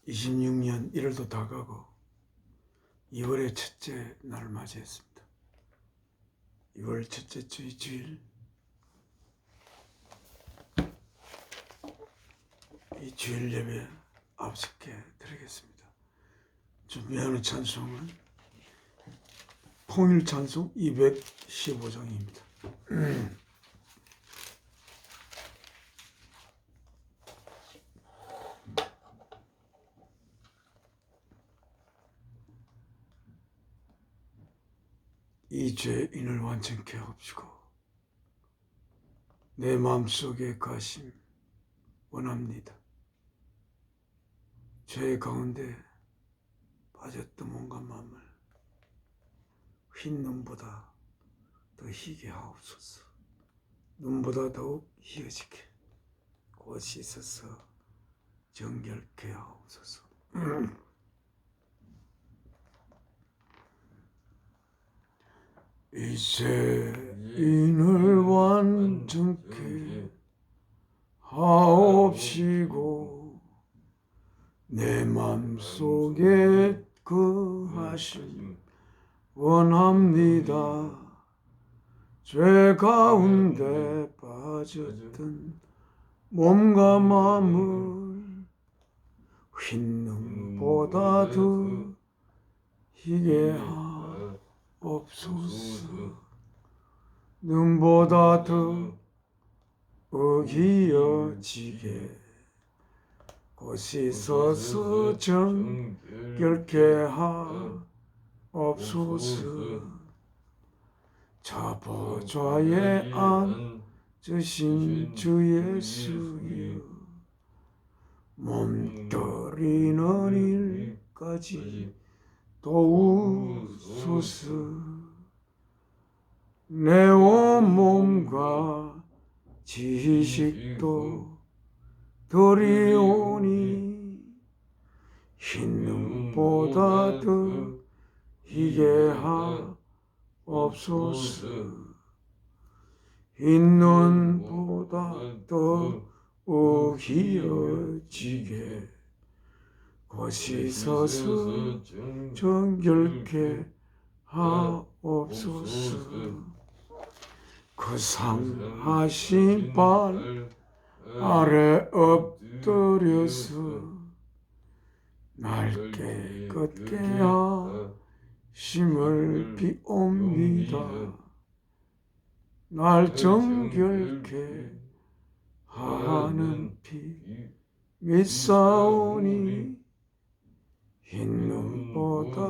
(26년 1월도 다 가고 2월의 첫째 날을 맞이했습니다. 2월 첫째 주일 이 주일 예배 앞서게 드리겠습니다. 준비하는 찬송은 통일 찬송 215장입니다. 이 죄인을 완전케 하옵시고 내 마음속에 가심 원합니다. 죄 가운데 빠졌던 몸과 마음을 흰 눈보다 더 희게 하옵소서. 눈보다 더욱 희어지게 곧 씻어서 정결케 하옵소서. 이 죄인을 완전케 하옵시고 내 맘속에 거하심 원합니다. 죄 가운데 빠졌던 몸과 마음을 흰 눈보다 더 희게 하옵소서. 눈보다 더 어기어지게 곧 씻어서 정결케 하옵소서. 저 보좌에 앉으신 주 예수여 몸떨이는 일까지 도우소서. 내 온몸과 지식도 드리오니 흰 눈보다 더 희게 하옵소서. 흰 눈보다 더 어기어지게 곧 씻어서 정결케 하옵소서. 그 상하신 발 아래 엎드려서 날 깨끗게 하심을 비옵니다. 날 정결케 하는 피 믿사오니 흰 눈보다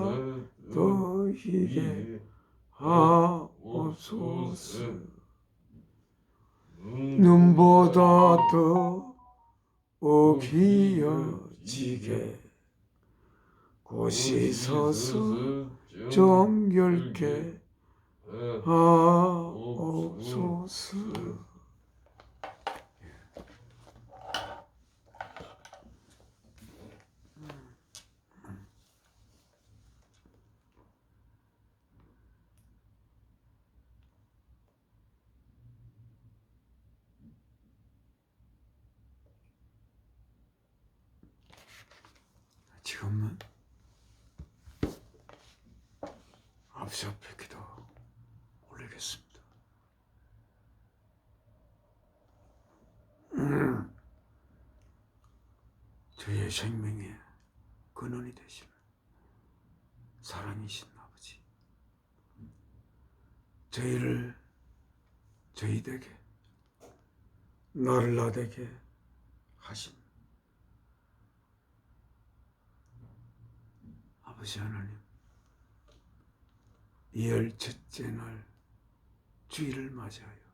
더 희게 하옵소서. 눈보다 더 어기어지게 곧 씻어서 정결케 하옵소서. 지금은 앞서 앞에 기도 올리겠습니다. 저희의 생명의 근원이 되시는 사랑이신 아버지, 저희에게 나를 나되게 하신 아버지 하나님, 2월 첫째 날 주일을 맞이하여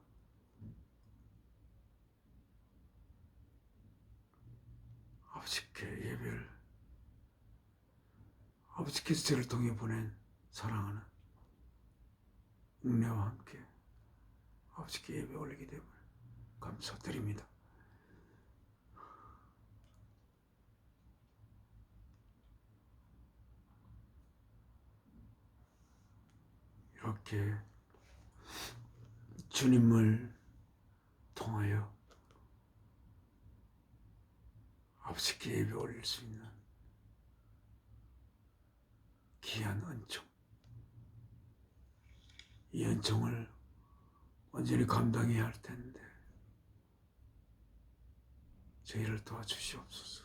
아버지께 예배를, 아버지께서 저를 통해 보낸 사랑하는 은혜와 함께 아버지께 예배 올리게 되면 감사드립니다. 이렇게 주님을 통해 통하여 아버지께 예배 올릴 수 있는 귀한 은총, 이 은총을 완전히 감당해야 할 텐데 저희를 도와주시옵소서.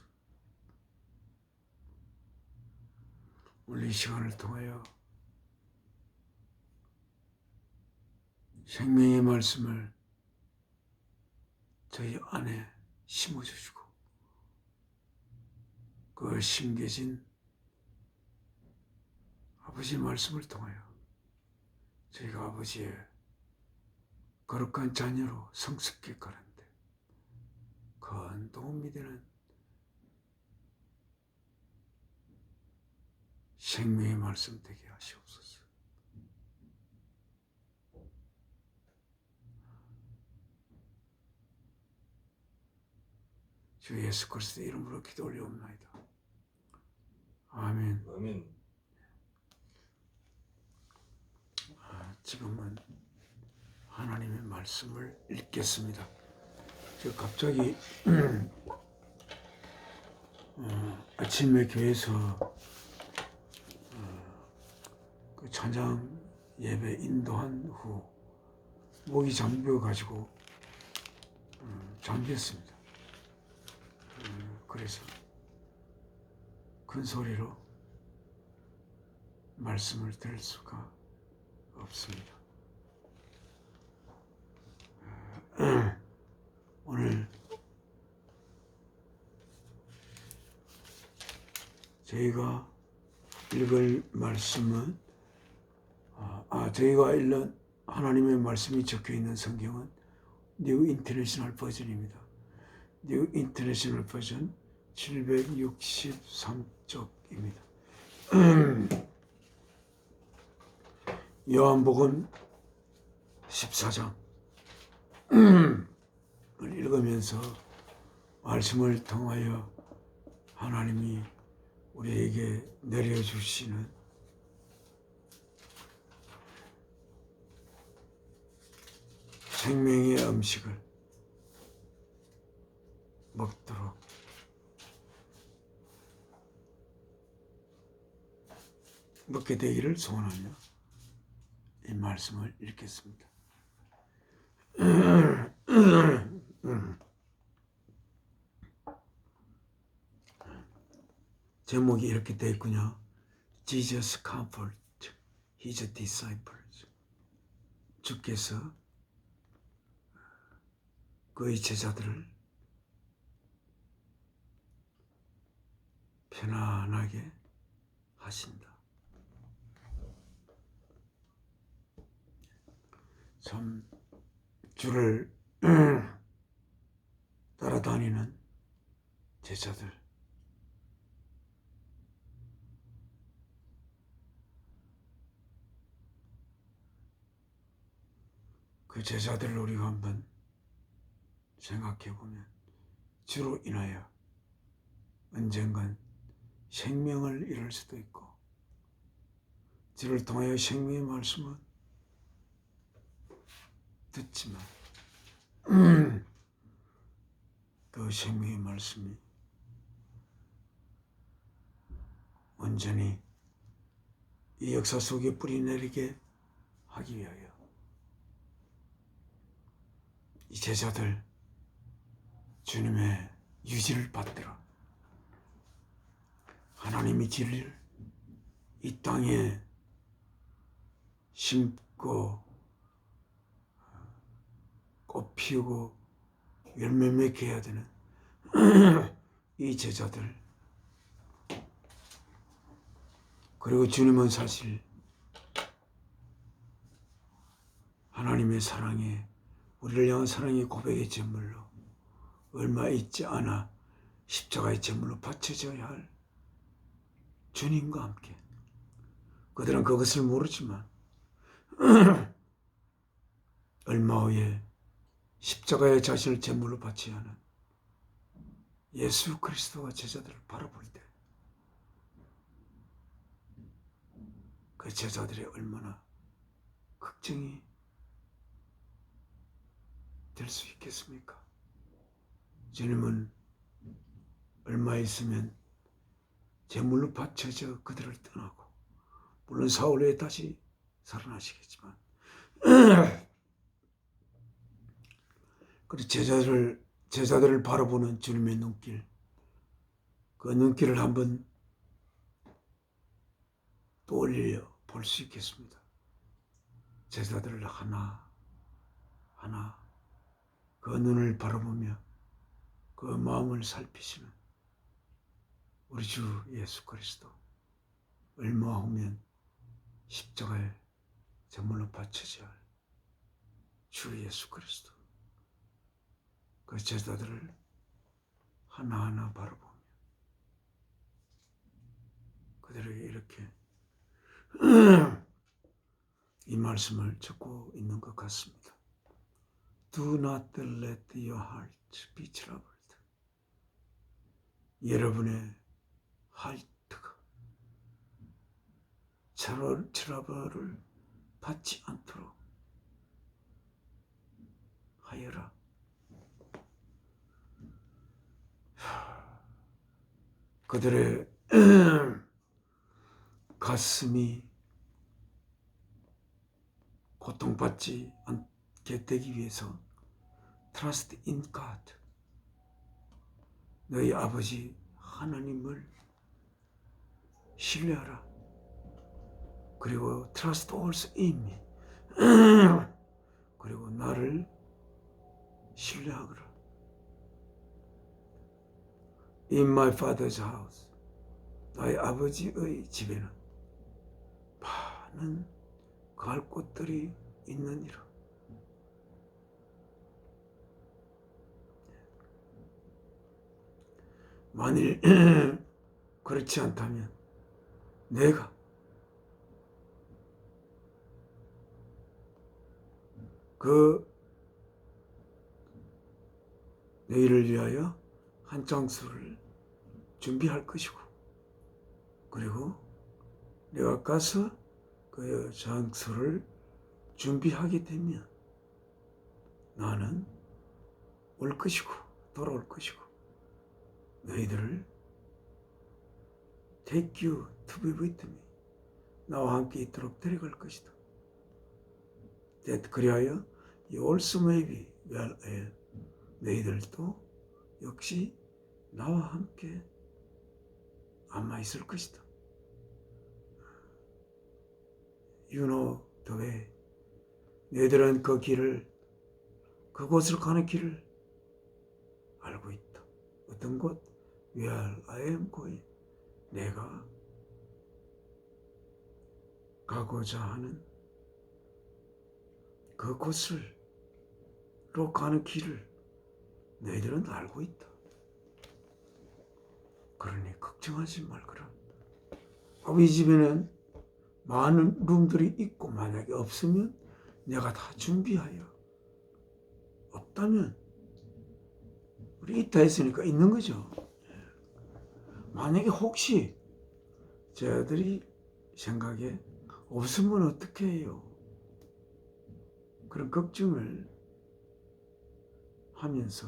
오늘 이 시간을 통하여 생명의 말씀을 저희 안에 심어주시고 그 심겨진 아버지의 말씀을 통하여 저희가 아버지의 거룩한 자녀로 성숙해 가는데 큰 도움이 되는 생명의 말씀 되게 하시옵소서. 주 예수 그리스도의 이름으로 기도 올려옵나이다. 아멘. 아멘. 지금은 하나님의 말씀을 읽겠습니다. 제가 갑자기 아침에 교회에서 그 찬양 예배 인도한 후 목이 잠겨가지고 잠겼습니다. 그래서 큰 소리로 말씀을 들을 수가 없습니다. 오늘 저희가 읽을 말씀은 저희가 읽는 하나님의 말씀이 적혀 있는 성경은 뉴 인터내셔널 버전입니다. 뉴 인터내셔널 버전 763쪽입니다. 요한복음 14장을 읽으면서 말씀을 통하여 하나님이 우리에게 내려주시는 생명의 음식을 먹도록 먹게 되기를 소원하며 이 말씀을 읽겠습니다. 제목이 이렇게 되어 있군요. Jesus comfort his disciples. 주께서 그의 제자들을 편안하게 하신다. 참 주를 따라다니는 제자들, 그 제자들을 우리가 한번 생각해 보면 주로 인하여 언젠간 생명을 잃을 수도 있고 주를 통하여 생명의 말씀은 듣지만 그 생명의 말씀이 온전히 이 역사 속에 뿌리 내리게 하기 위하여 이 제자들 주님의 유지를 받들어 하나님의 진리를 이 땅에 심고 꽃 피우고 열매 맺게 해야 되는 이 제자들, 그리고 주님은 사실 하나님의 사랑에, 우리를 향한 사랑의 고백의 제물로 얼마 있지 않아 십자가의 제물로 바쳐져야 할 주님과 함께, 그들은 그것을 모르지만 얼마 후에 십자가의 자신을 제물로 바쳐야 하는 예수 그리스도가 제자들을 바라볼 때 그 제자들이 얼마나 걱정이 될 수 있겠습니까? 주님은 얼마 있으면 제물로 바쳐져 그들을 떠나고, 물론 사흘 후에 다시 살아나시겠지만, 그리고 제자들을 바라보는 주님의 눈길, 그 눈길을 한번 떠올려 볼 수 있겠습니다. 제자들을 하나 그 눈을 바라보며 그 마음을 살피시는 우리 주 예수 그리스도, 얼마 후면 십자가에 제물로 바쳐져야 할 주 예수 그리스도, 그 제자들을 하나하나 바라보며 그들에게 이렇게 이 말씀을 적고 있는 것 같습니다. Do not let your heart be troubled. 여러분의 하트가 트러블을 받지 않도록 하여라. 그들의 가슴이 고통받지 않게 되기 위해서 Trust in God. 너희 아버지 하나님을 신뢰하라. 그리고 Trust also in me. 그리고 나를 신뢰하거라. In my father's house. 나의 아버지의 집에는 많은 갈 곳들이 있느니라. 만일 그렇지 않다면 내가 너희를 위하여 한 장소를 준비할 것이고, 그리고 내가 가서 그 장소를 준비하게 되면 나는 올 것이고 돌아올 것이고 너희들을 take you to be with me, 나와 함께 있도록 데려갈 것이다. That 그리하여 you also may be well as, 너희들도 역시 나와 함께 아마 있을 것이다. You know the way. 너희들은 그 길을, 그곳을 가는 길을 알고 있다. 어떤 곳? Where I am going. 내가 가고자 하는 그곳으로 가는 길을 너희들은 알고 있다. 그러니 걱정하지 말거라. 아버지 집에는 많은 룸들이 있고 만약에 없으면 내가 다 준비하여, 없다면 우리 있다 했으니까 있는 거죠. 만약에 혹시 저들이 생각에 없으면 어떻게 해요? 그런 걱정을 하면서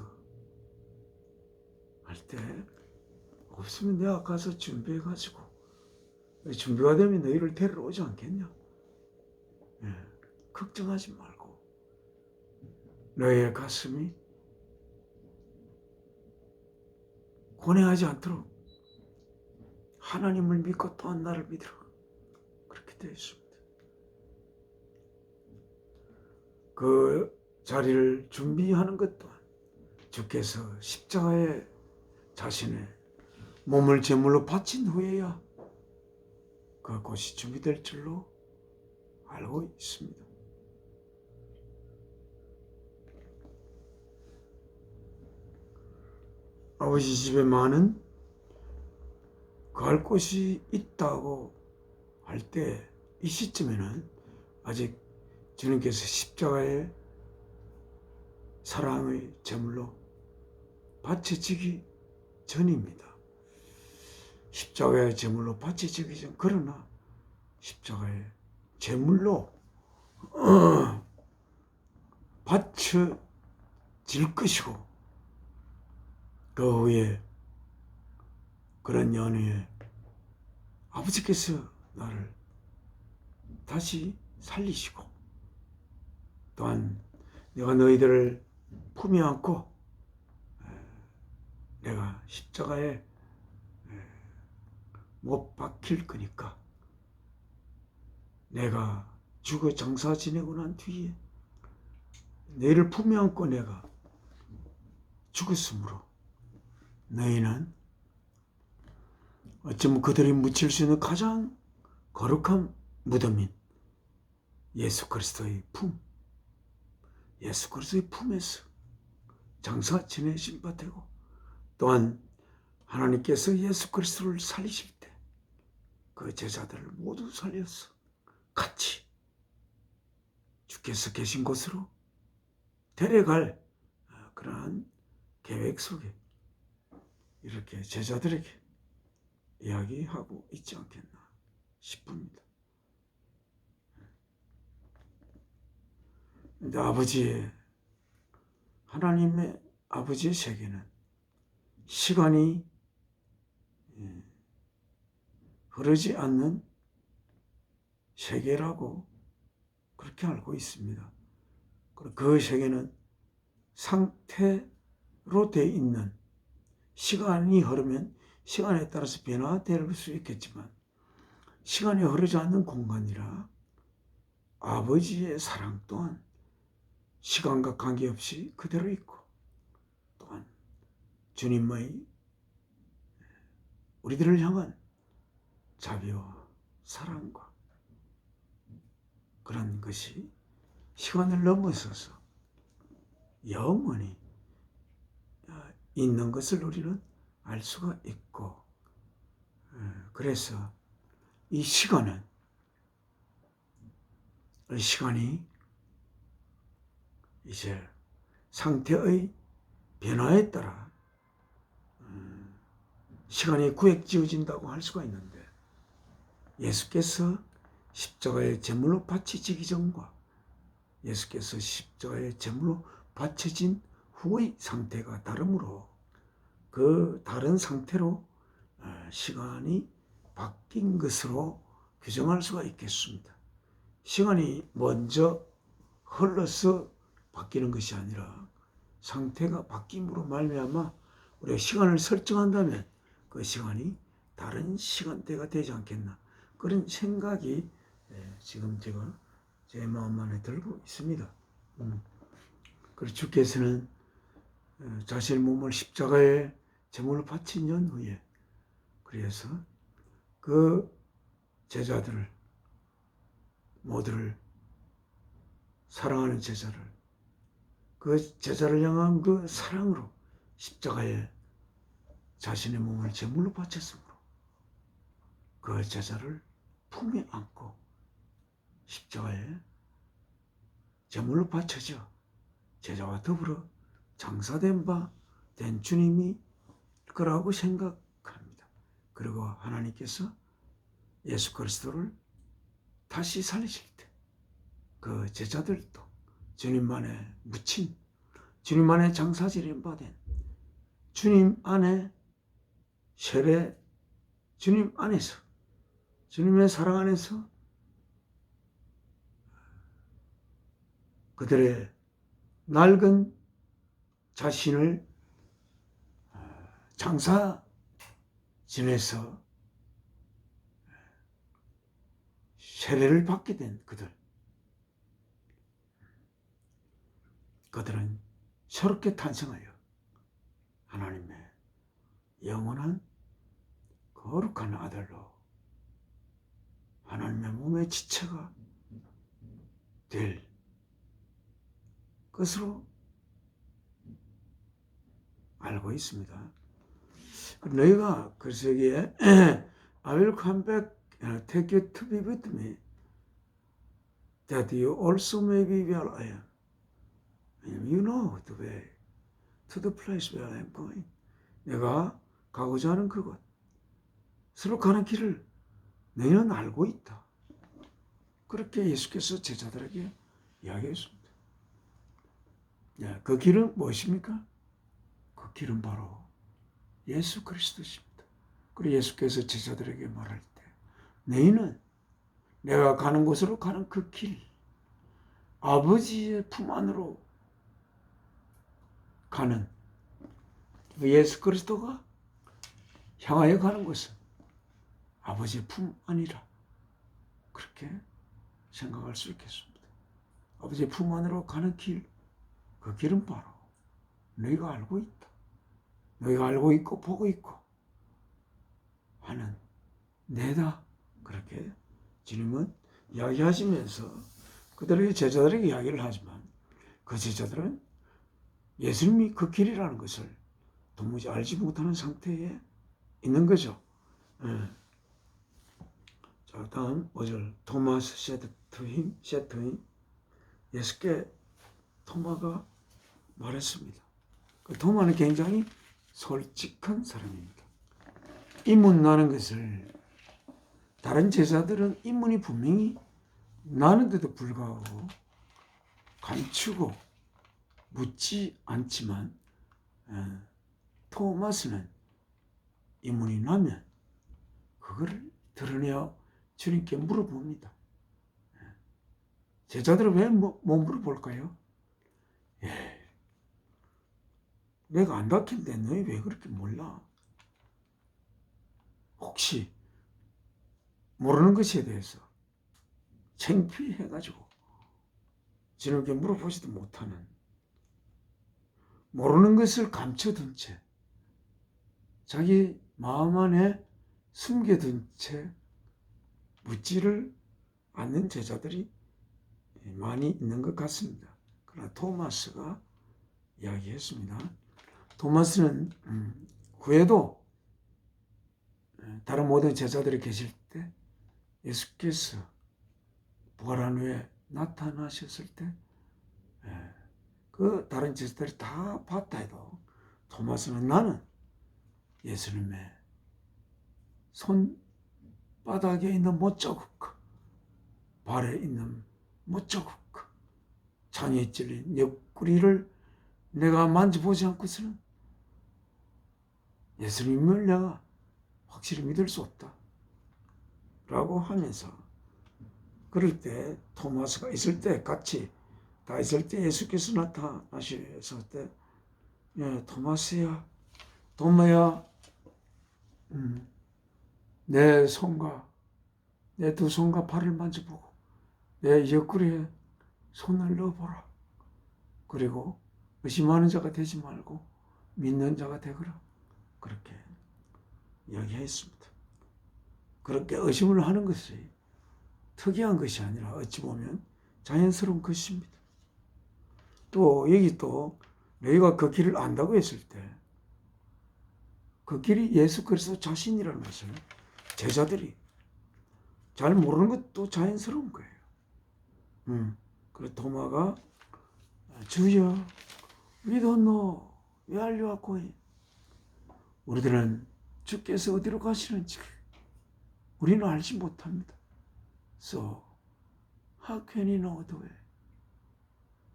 할 때 없으면 내가 가서 준비해가지고 준비가 되면 너희를 데리러 오지 않겠냐? 걱정하지 말고 너희의 가슴이 고뇌하지 않도록 하나님을 믿고 또한 나를 믿으라. 그렇게 되어 있습니다. 그 자리를 준비하는 것 또한 주께서 십자가에 자신의 몸을 제물로 바친 후에야 그곳이 준비될 줄로 알고 있습니다. 아버지 집에 많은 갈 곳이 있다고 할 때 이 시점에는 아직 주님께서 십자가의 사랑의 제물로 바쳐지기 전입니다. 십자가의 제물로 바쳐지기 전, 그러나 십자가의 제물로 바쳐지기 질 것이고 그 후에 그런 연후에 아버지께서 나를 다시 살리시고 또한 내가 너희들을 품에 안고 내가 십자가에 못 박힐 거니까 내가 죽어 장사 지내고 난 뒤에 너희를 품에 안고 내가 죽었으므로 너희는 어쩌면 그들이 묻힐 수 있는 가장 거룩한 무덤인 예수 그리스도의 품, 예수 그리스도의 품에서 장사 지내신 바 되고 또한 하나님께서 예수 그리스도를 살리실 때 그 제자들을 모두 살려서 같이 주께서 계신 곳으로 데려갈 그러한 계획 속에 이렇게 제자들에게 이야기하고 있지 않겠나 싶습니다. 근데 하나님의 아버지의 세계는 시간이 흐르지 않는 세계라고 그렇게 알고 있습니다. 그 세계는 상태로 되어 있는 시간이 흐르면 시간에 따라서 변화될 수 있겠지만 시간이 흐르지 않는 공간이라 아버지의 사랑 또한 시간과 관계없이 그대로 있고 또한 주님의 우리들을 향한 자비와 사랑과 그런 것이 시간을 넘어서서 영원히 있는 것을 우리는 알 수가 있고 그래서 이 시간이 이제 상태의 변화에 따라 시간이 구획지어진다고 할 수가 있는데 예수께서 십자가의 제물로 바쳐지기 전과 예수께서 십자가의 제물로 바쳐진 후의 상태가 다르므로 그 다른 상태로 시간이 바뀐 것으로 규정할 수가 있겠습니다. 시간이 먼저 흘러서 바뀌는 것이 아니라 상태가 바뀜으로 말미암아 우리가 시간을 설정한다면 그 시간이 다른 시간대가 되지 않겠나 그런 생각이 지금 제가 제 마음 안에 들고 있습니다. 그리고 주께서는 자신의 몸을 십자가에 제물로 바친 연후에 그래서 그 제자들을 모두를 사랑하는 제자를 그 제자를 향한 그 사랑으로 십자가에 자신의 몸을 제물로 바쳤으므로 그 제자를 품에 안고 십자가에 제물로 바쳐져 제자와 더불어 장사된 바 된 주님이 거라고 생각합니다. 그리고 하나님께서 예수 그리스도를 다시 살리실 때 그 제자들도 주님만에 묻힌 주님만에 장사지낸 바 된 주님 안에 세례 주님 안에서 주님의 사랑 안에서 그들의 낡은 자신을 장사 지내서 세례를 받게 된 그들은 새롭게 탄생하여 하나님의 영원한 거룩한 아들로 하나님의 몸의 지체가 될 것으로 알고 있습니다. 너희가 그래서 여기에 I will come back and take you to be with me that you also may be where I am. You know the way to the place where I am going. 내가 가고자 하는 그곳으로 가는 길을 너희는 알고 있다. 그렇게 예수께서 제자들에게 이야기했습니다. 그 길은 무엇입니까? 그 길은 바로 예수 그리스도십니다. 그리고 예수께서 제자들에게 말할 때 너희는 내가 가는 곳으로 가는 그 길, 아버지의 품 안으로 가는 그 예수 그리스도가 향하여 가는 곳은 아버지의 품 안이라, 그렇게 생각할 수 있겠습니다. 아버지의 품 안으로 가는 길, 그 길은 바로 너희가 알고 있다. 너희가 알고 있고 보고 있고 하는 내다. 그렇게 주님은 이야기하시면서 그들의 제자들에게 이야기를 하지만 그 제자들은 예수님이 그 길이라는 것을 도무지 알지 못하는 상태에 있는 거죠. 자, 다음 5절. 토마스 셋트임 예수께 토마가 말했습니다. 그 토마는 굉장히 솔직한 사람입니다. 인문 나는 것을 다른 제자들은 인문이 분명히 나는데도 불구하고 감추고 묻지 않지만 토마스는 인문이 나면 그거를 드러내어 주님께 물어봅니다. 제자들은 왜 못 물어볼까요? 내가 안 닦인데 너희 왜 그렇게 몰라? 혹시 모르는 것에 대해서 창피해가지고 주님께 물어보지도 못하는, 모르는 것을 감춰둔 채 자기 마음 안에 숨겨둔 채 묻지를 않는 제자들이 많이 있는 것 같습니다. 그러나 토마스가 이야기했습니다. 토마스는 후에도 다른 모든 제자들이 계실 때 예수께서 부활한 후에 나타나셨을 때 그 다른 제자들이 다 봤다 해도 토마스는 나는 예수님의 손바닥에 있는 못자국, 발에 있는 못자국, 창에 찔린 옆구리를 내가 만져보지 않고서는 예수님을 내가 확실히 믿을 수 없다 라고 하면서, 그럴 때 토마스가 있을 때, 같이 다 있을 때 예수께서 나타나셨을 때 토마스야, 도마야, 내 손과 내 두 손과 발을 만져보고 내 옆구리에 손을 넣어보라. 그리고 의심하는 자가 되지 말고 믿는 자가 되거라. 그렇게 이야기했습니다. 그렇게 의심을 하는 것이 특이한 것이 아니라 어찌 보면 자연스러운 것입니다. 또 여기 또 너희가 그 길을 안다고 했을 때 그 길이 예수 그리스도 자신이라는 것을 제자들이 잘 모르는 것도 자연스러운 거예요. 그래서 도마가 주여 we don't know where you are going. 우리들은 주께서 어디로 가시는지 우리는 알지 못합니다. So how can you know the way?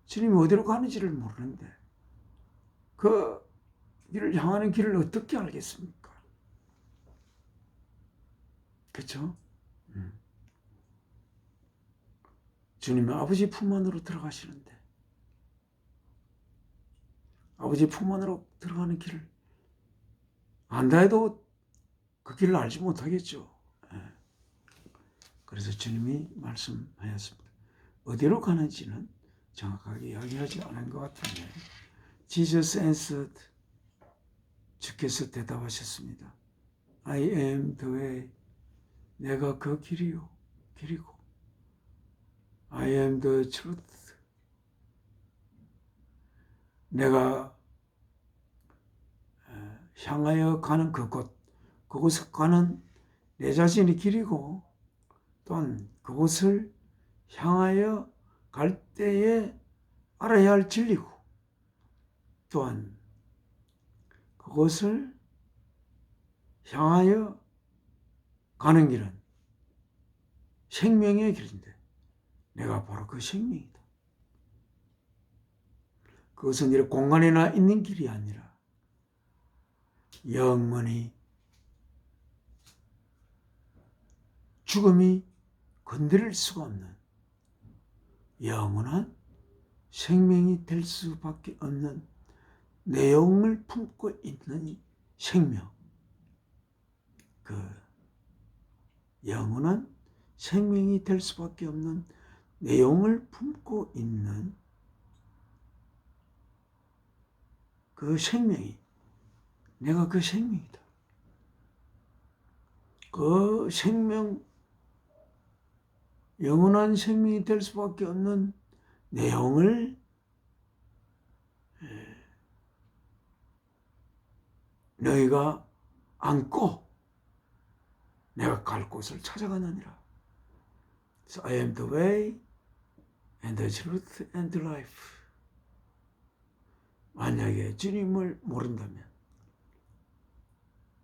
주님이 어디로 가는지를 모르는데 그 길을 향하는 길을 어떻게 알겠습니까? 그렇죠? 주님이 아버지 품 안으로 들어가시는데 아버지 품 안으로 들어가는 길을 안다 해도 그 길을 알지 못하겠죠. 그래서 주님이 말씀하였습니다. 어디로 가는지는 정확하게 이야기하지 않은 것 같은데 Jesus answered, 주께서 대답하셨습니다. I am the way, 내가 그 길이요, 길이고 I am the truth, 내가 향하여 가는 그곳을 가는 내 자신이 길이고 또한 그곳을 향하여 갈 때에 알아야 할 진리고 또한 그곳을 향하여 가는 길은 생명의 길인데 내가 바로 그 생명이다. 그것은 이렇게 공간에나 있는 길이 아니라 영원히 죽음이 건드릴 수가 없는 영원한 생명이 될 수밖에 없는 내용을 품고 있는 생명, 그 영원한 생명이 될 수밖에 없는 내용을 품고 있는 그 생명이 내가 그 생명이다. 그 생명, 영원한 생명이 될 수밖에 없는 내용을 너희가 안고 내가 갈 곳을 찾아가느니라. So I am the way and the truth and the life. 만약에 주님을 모른다면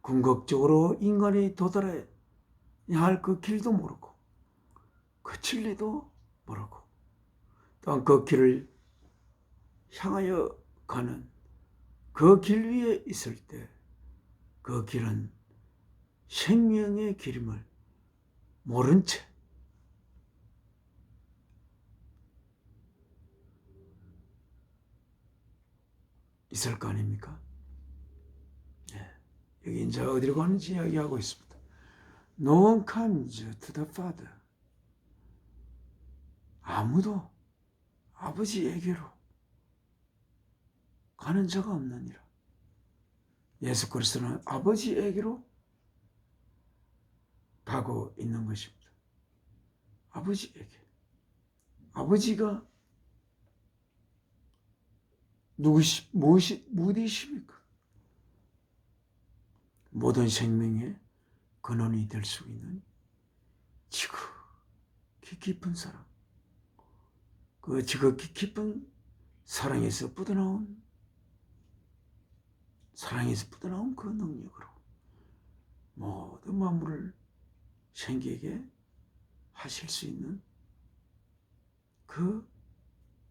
궁극적으로 인간이 도달해야 할 그 길도 모르고 그 진리도 모르고 또한 그 길을 향하여 가는 그 길 위에 있을 때 그 길은 생명의 길임을 모른 채 있을 거 아닙니까? 네. 여기 이제 어디로 가는지 이야기하고 있습니다. No one comes to the Father. 아무도 아버지에게로 가는 자가 없느니라. 예수 그리스도는 아버지에게로 가고 있는 것입니다. 아버지에게. 아버지가 무엇이십니까? 모든 생명의 근원이 될 수 있는 지극히 깊은 사랑. 그 지극히 깊은 사랑에서 뻗어나온 그 능력으로 모든 만물을 생기게 하실 수 있는 그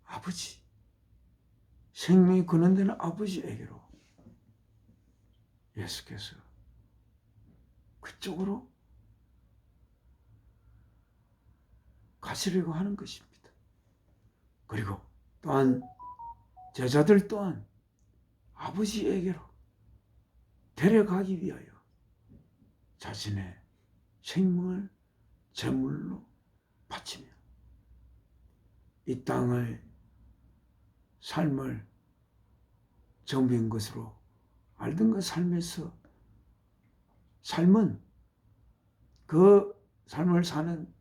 아버지, 생명이 근원되는 아버지에게로 예수께서 그쪽으로 가시려고 하는 것입니다. 그리고 또한 제자들 또한 아버지에게로 데려가기 위하여 자신의 생명을 제물로 바치며 이 땅의 삶을 정비인 것으로 알던 그 삶에서 삶은 그 삶을 사는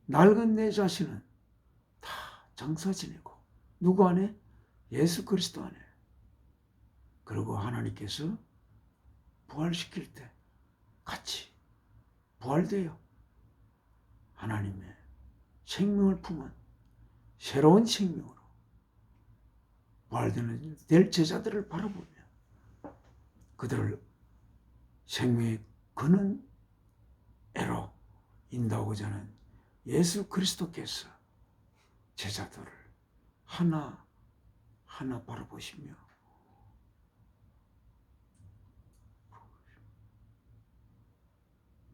낡은 내 자신은 다 장사 지내고 누구 안에? 예수 그리스도 안에. 그리고 하나님께서 부활시킬 때 같이 부활되어 하나님의 생명을 품은 새로운 생명으로 부활되는 될 제자들을 바라보며 그들을 생명의 근원에로 인도하고자 하는 예수 그리스도께서 제자들을 하나하나 바라보시며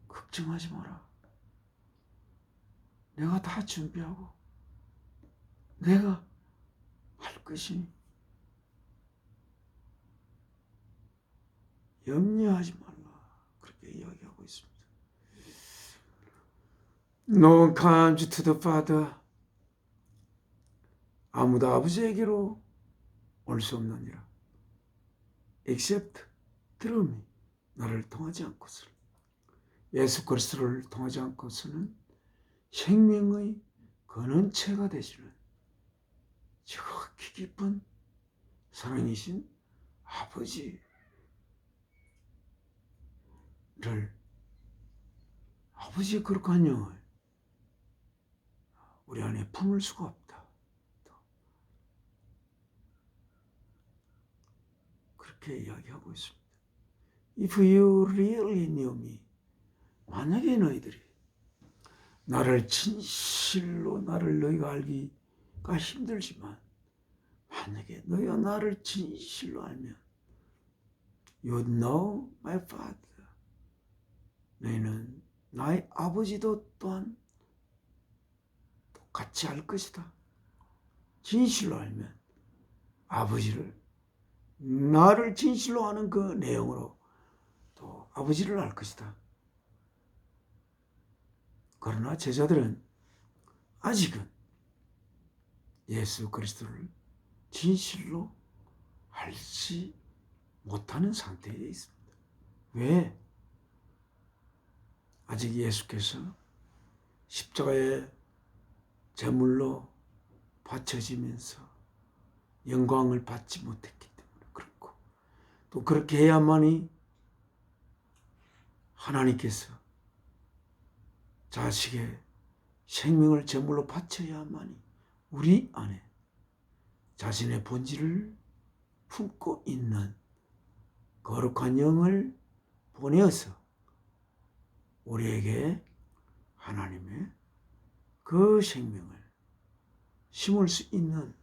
걱정하지 마라. 내가 다 준비하고 내가 할 것이니 염려하지 말라. 그렇게 이야기하고 있습니다. No one comes to the Father. 아무도 아버지에게로 올 수 없느니라. Except through me. 나를 통하지 않고서는. 예수 그리스도를 통하지 않고서는 생명의 근원체가 되시는 지극히 깊은 사랑이신 아버지를 아버지의 거룩한 영을 우리 안에 품을 수가 없다. 그렇게 이야기하고 있습니다. If you really knew me, 만약에 너희들이 나를 진실로 나를 너희가 알기가 힘들지만 만약에 너희가 나를 진실로 알면 You know my Father. 너희는 나의 아버지도 또한 같이 알 것이다. 진실로 알면 아버지를, 나를 진실로 아는 그 내용으로 또 아버지를 알 것이다. 그러나 제자들은 아직은 예수 그리스도를 진실로 알지 못하는 상태에 있습니다. 왜? 아직 예수께서 십자가의 제물로 바쳐지면서 영광을 받지 못했기 때문에 그렇고, 또 그렇게 해야만이 하나님께서 자식의 생명을 제물로 바쳐야만이 우리 안에 자신의 본질을 품고 있는 거룩한 영을 보내어서 우리에게 하나님의 그 생명을 심을 수 있는,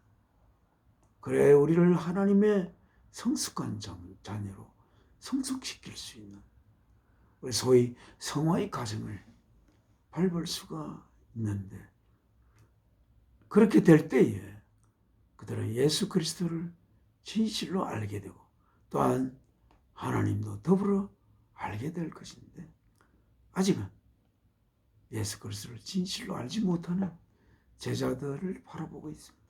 그래 우리를 하나님의 성숙한 자녀로 성숙시킬 수 있는, 우리 소위 성화의 과정을 밟을 수가 있는데, 그렇게 될 때에 그들은 예수 그리스도를 진실로 알게 되고 또한 하나님도 더불어 알게 될 것인데, 아직은 예수 그리스도를 진실로 알지 못하는 제자들을 바라보고 있습니다.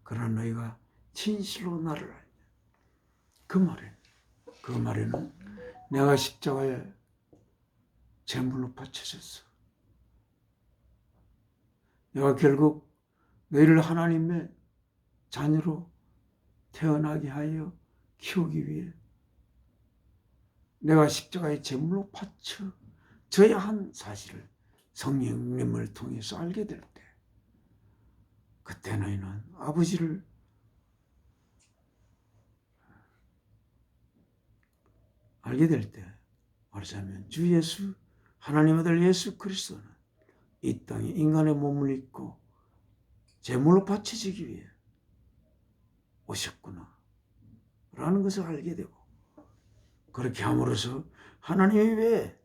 그러나 너희가 진실로 나를 알면, 그 말에는 내가 십자가에 제물로 바쳐졌어. 내가 결국 너희를 하나님의 자녀로 태어나게 하여 키우기 위해 내가 십자가의 제물로 바쳐져야 한 사실을 성령님을 통해서 알게 될 때, 그때 너희는 아버지를 알게 될 때, 말하자면 주 예수, 하나님 아들 예수 그리스도는 이 땅에 인간의 몸을 입고 제물로 바쳐지기 위해 오셨구나 라는 것을 알게 되고, 그렇게 함으로써 하나님이 왜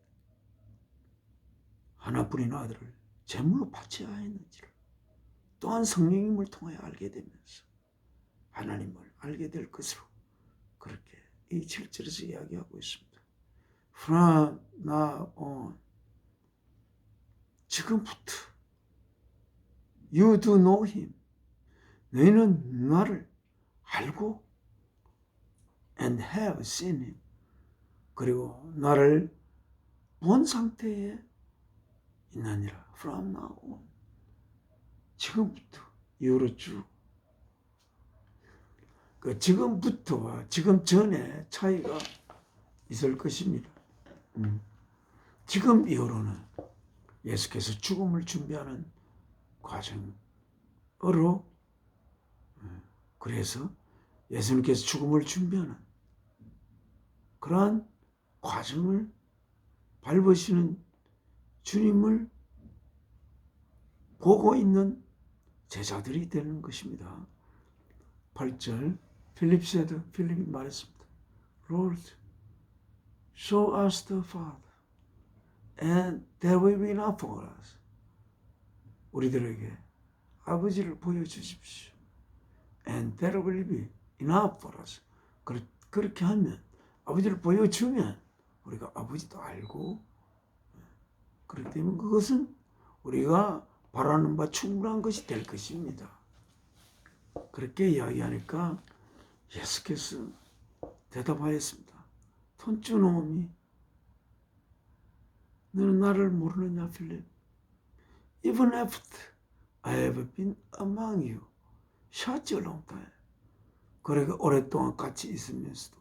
하나뿐인 아들을 제물로 바쳐야 했는지를 또한 성령님을 통하여 알게 되면서 하나님을 알게 될 것으로 그렇게 이 7절에서 이야기하고 있습니다. From now on, 지금부터 You do know him. 너희는 나를 알고 and have seen him. 그리고 나를 본 상태에 있느니라. From now on. 지금부터 이후로 쭉. 그 지금부터와 지금 전에 차이가 있을 것입니다. 지금 이후로는 예수께서 죽음을 준비하는 과정으로, 그래서 예수님께서 죽음을 준비하는 그러한 과정을 밟으시는 주님을 보고 있는 제자들이 되는 것입니다. 8절 필립이 말했습니다. Lord, show us the Father, and there will be enough for us. 우리들에게 아버지를 보여주십시오. And there will be enough for us. 그렇게 하면, 아버지를 보여주면 우리가 아버지도 알고, 그렇기 때문에 그것은 우리가 바라는 바 충분한 것이 될 것입니다. 그렇게 이야기하니까 예수께서 대답하였습니다. 돈주 놈이, 너는 나를 모르느냐 필립? Even after I have been among you such a long time. 그러니까 오랫동안 같이 있으면서도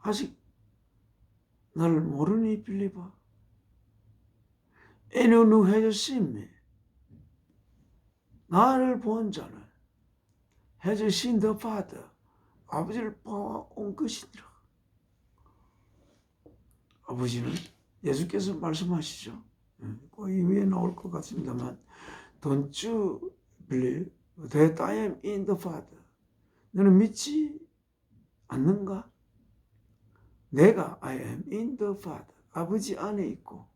아직 나를 모르니 빌리바? Anyone who has seen me, 나를 본 자는 has seen the Father, 아버지를 봐온 것이니라. 아버지는 예수께서 말씀하시죠. 그 이후에 나올 것 같습니다만, Don't you believe that I am in the Father. 너는 믿지 않는가? 내가 I am in the Father. 아버지 안에 있고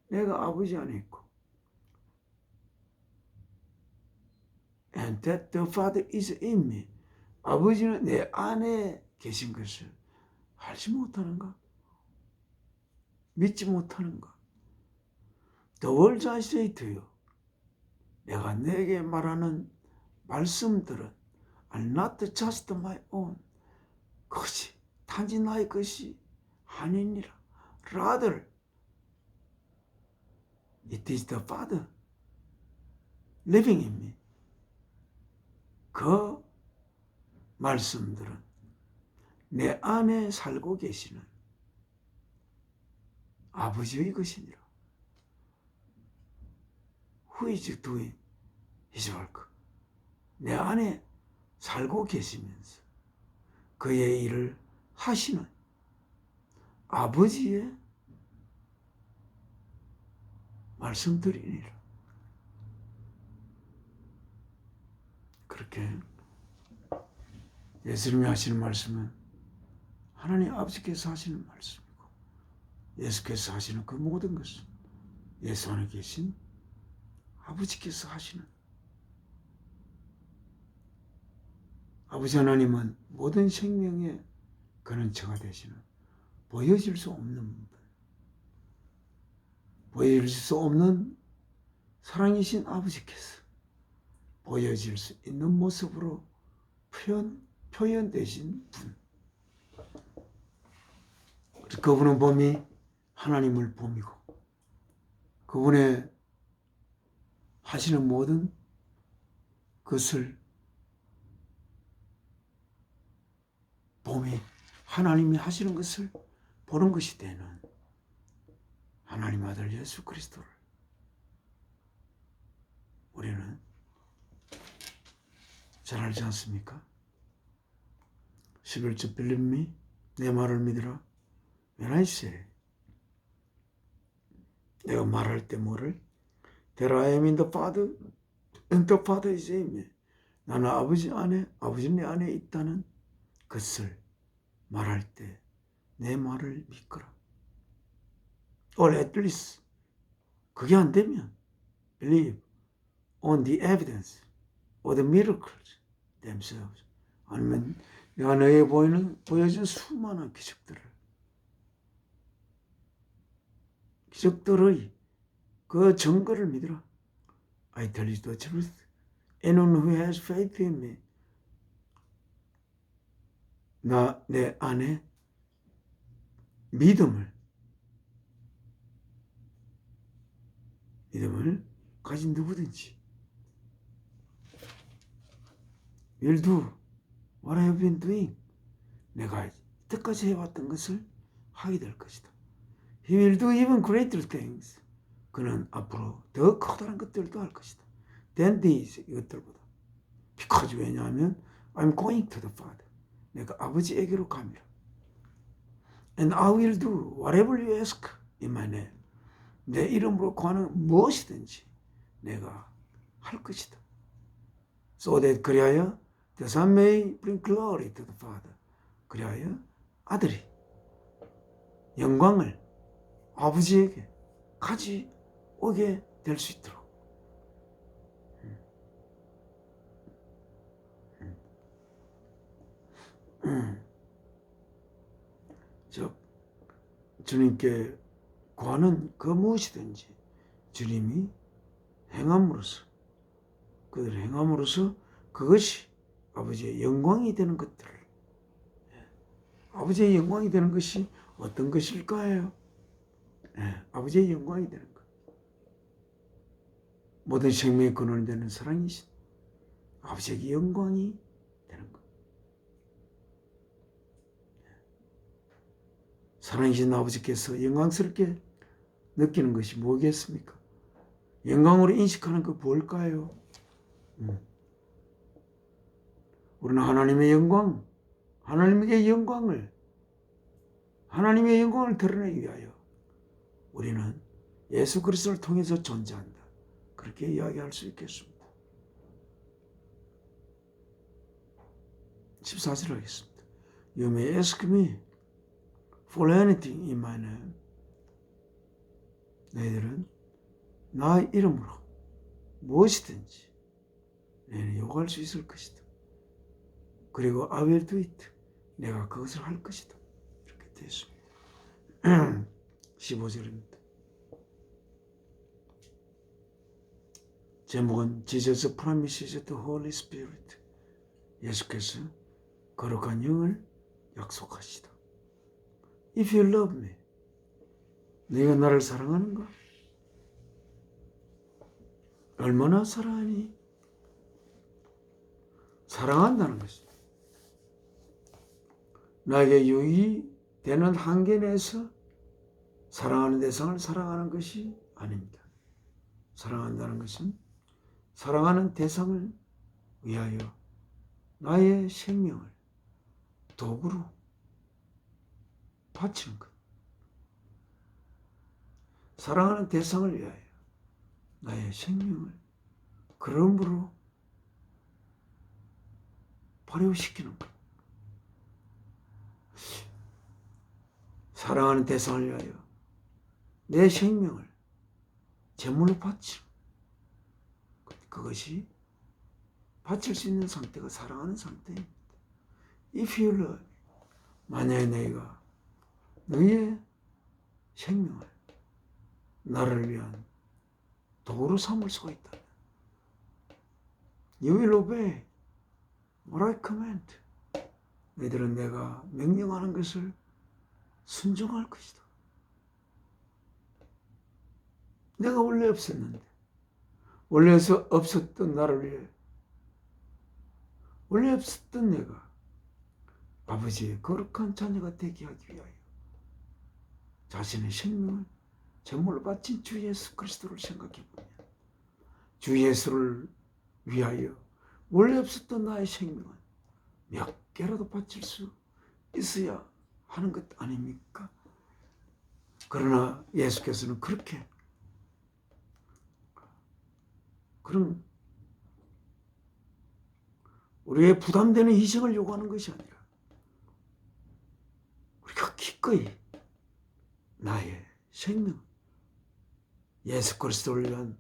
내가 아버지 안에 있고 and that the Father is in me. 아버지는 내 안에 계신 것을 알지 못하는가? 믿지 못하는가? The words I say to you. 내가 내게 말하는 말씀들은 are not just my own. 그것이 단지 나의 것이 아니니라. Rather, it is the Father living in me. 그 말씀들은 내 안에 살고 계시는 아버지의 것이니라. Who is doing his work? 내 안에 살고 계시면서 그의 일을 하시는 아버지의 말씀드리니라. 그렇게 예수님이 하시는 말씀은 하나님 아버지께서 하시는 말씀이고 예수께서 하시는 그 모든 것은 예수 안에 계신 아버지께서 하시는 아버지 하나님은 모든 생명의 근원처가 되시는 보여질 수 없는 분, 보여질 수 없는 사랑이신 아버지께서 보여질 수 있는 모습으로 표현되신 분. 그분은 봄이 하나님을 봄이고 그분의 하시는 모든 것을 봄이 하나님이 하시는 것을 보는 것이 되는 하나님 아들 예수 그리스도를 우리는 잘 알지 않습니까? 11절 believe me, 내 말을 믿으라. When I say, 내가 말할 때 뭐를? That I am in the Father, and the Father is in me. 나는 아버지 안에, 아버지 내 안에 있다는 것을 말할 때 내 말을 믿거라. Or at least 그게 안 되면 believe on the evidence or the miracles themselves. 아니면 내가 너에게 보여준 수많은 기적들의 그 증거를 믿으라. I tell you the truth. Anyone who has faith in me. 내 안에 믿음을 가진 누구든지 will do what I have been doing. 내가 이때까지 해왔던 것을 하게 될 것이다. He will do even greater things. 그는 앞으로 더 커다란 것들도 할 것이다. Than these, 이것들보다. Because 왜냐하면 I'm going to the Father. 내가 아버지에게로 갑니다. And I will do whatever you ask in my name. 내 이름으로 구하는 무엇이든지 내가 할 것이다. So that 그리하여 the Son may bring glory to the Father. 그리하여 아들이 영광을 아버지에게 가져오게 될 수 있도록. 즉 주님께 구하는 그 무엇이든지 주님이 행함으로써 그들을 행함으로써 그것이 아버지의 영광이 되는 것들을 아버지의 영광이 되는 것이 어떤 것일까요? 아버지의 영광이 되는 것. 모든 생명의 근원이 되는 사랑이신 아버지의 영광이 되는 것. 사랑이신 아버지께서 영광스럽게 느끼는 것이 뭐겠습니까? 영광으로 인식하는 그 뭘까요? 우리는 하나님의 영광, 하나님의 영광을 드러내기 위하여 우리는 예수 그리스도를 통해서 존재한다. 그렇게 이야기할 수 있겠습니다. 14절 하겠습니다. You may ask me for anything in my name. 너희들은 나의 이름으로 무엇이든지 너희는 요구할 수 있을 것이다. 그리고 I will do it. 내가 그것을 할 것이다. 이렇게 되어 있습니다. 15절입니다. 제목은 Jesus promises the Holy Spirit. 예수께서 거룩한 영을 약속하시다. If you love me, 네가 나를 사랑하는가? 얼마나 사랑하니? 사랑한다는 것입니다. 나에게 유의되는 한계 내에서 사랑하는 대상을 사랑하는 것이 아닙니다. 사랑한다는 것은 사랑하는 대상을 위하여 나의 생명을 도구로 바치는 것. 사랑하는 대상을 위하여 나의 생명을 그러므로 발효시키는 것. 사랑하는 대상을 위하여 내 생명을 제물로 바치는 것. 그것이 바칠 수 있는 상태가 사랑하는 상태입니다. If you love, 만약에 내가 너의 생명을 나를 위한 도구로 삼을 수가 있다면 You will obey what I command. 너희들은 내가 명령하는 것을 순종할 것이다. 내가 원래 없었는데 원래 없었던 나를 위해 원래 없었던 내가 아버지의 거룩한 자녀가 되게 하기 위하여 자신의 생명을 제물로 바친 주 예수 그리스도를 생각해 보면 주 예수를 위하여 원래 없었던 나의 생명은 몇 개라도 바칠 수 있어야 하는 것 아닙니까? 그러나 예수께서는 그런 우리의 부담되는 희생을 요구하는 것이 아니라 우리가 기꺼이 나의 생명 예수 그리스도를 위한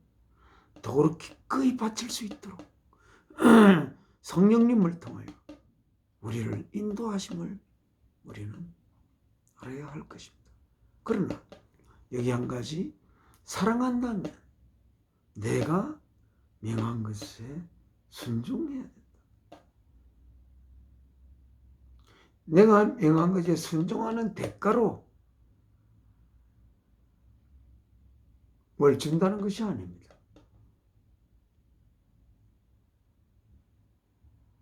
도구로 기꺼이 바칠 수 있도록 성령님을 통하여 우리를 인도하심을 우리는 알아야 할 것입니다. 그러나 여기 한 가지, 사랑한다면 내가 명한 것에 순종해야 된다. 내가 명한 것에 순종하는 대가로 뭘 준다는 것이 아닙니다.